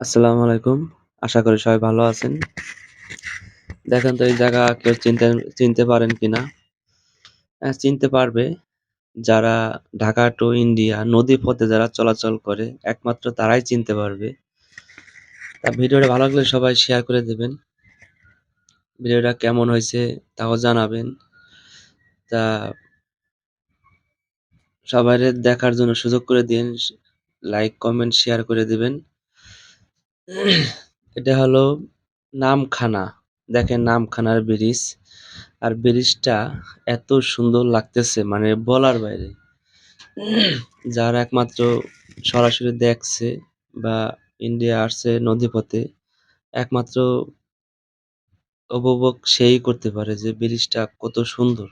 আসসালামু আলাইকুম। আশা করি সবাই ভালো আছেন। দেখেন তো এই জায়গা কেউ চিনতে পারেন কিনা? চিনতে পারবে যারা ঢাকা টু ইন্ডিয়া নদীপথে যারা চলাচল করে একমাত্র তারাই চিনতে পারবে। ভিডিওটা ভালো লাগলে সবাই শেয়ার করে দিবেন। ভিডিওটা কেমন হইছে তাও জানাবেন। তা সবাইরে দেখার জন্য সুযোগ করে দিন। লাইক, কমেন্ট, শেয়ার করে দিবেন। এটা হলো নামখানা। দেখেন নামখানার ব্রিজ। আর ব্রিজটা এত সুন্দর লাগতেছে মানে বলার বাইরে। যারা একমাত্র সরাসরি দেখছে বা ইন্ডিয়া আসছে নদীপথে একমাত্র উপভোগ সেই করতে পারে যে ব্রিজটা কত সুন্দর।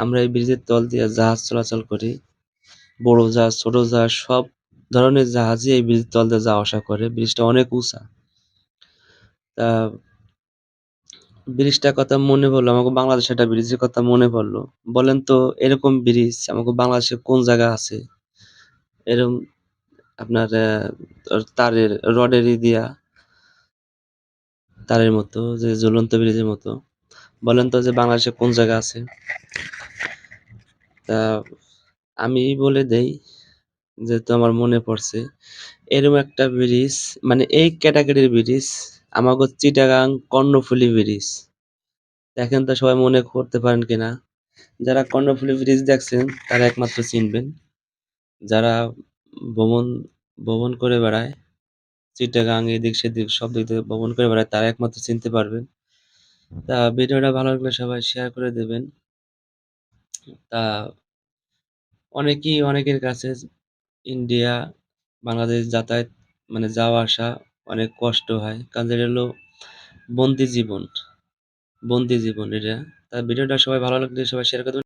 আমরা এই ব্রিজের তল দিয়ে জাহাজ চলাচল করি। বড় জাহাজ, ছোট জাহাজ সব ধরনের জাহাজই এই ব্রিজের তল দিয়ে যাওয়া আসা করে। ব্রিজটা অনেক উঁচা। তা ব্রিজটার কথা মনে পড়লো, আমাকে বাংলাদেশে একটা ব্রিজের কথা মনে পড়লো। বলেন তো এরকম ব্রিজ আমাকে বাংলাদেশে কোন জায়গা আছে? এরকম আপনার তারের রডের দিয়া তারের মতো যে ঝুলন্ত ব্রিজের মতো। বলেন তো যে বাংলাদেশে কোন জায়গা আছে? তা আমি বলে দেই যেহেতু আমার মনে পড়ছে। এরকম একটা ব্রিজ মানে এই ক্যাটাগরির ব্রিজ আমাগো চিটাগাং কর্ণফুলী ব্রিজ। দেখেন তো সবাই মনে করতে পারেন কিনা? যারা কর্ণফুলী ব্রিজ দেখছেন তারা একমাত্র চিনবেন। যারা ভ্রমণ ভ্রমণ করে বেড়ায় চিটাগাং এদিক সেদিক সব দিক থেকে ভ্রমণ করে বেড়ায় তারা একমাত্র চিনতে পারবেন। তা ভিডিওটা ভালো লাগলে সবাই শেয়ার করে দেবেন। তা অনেকের কাছে ইন্ডিয়া বাংলাদেশ যাতায়াত মানে যাওয়া আসা অনেক কষ্ট হয়। কারণ এটা হলো বন্দি জীবন। বন্দি জীবন এটা। তা ভিডিওটা সবাই ভালো লাগলে সবাই শেয়ার করে দেবেন।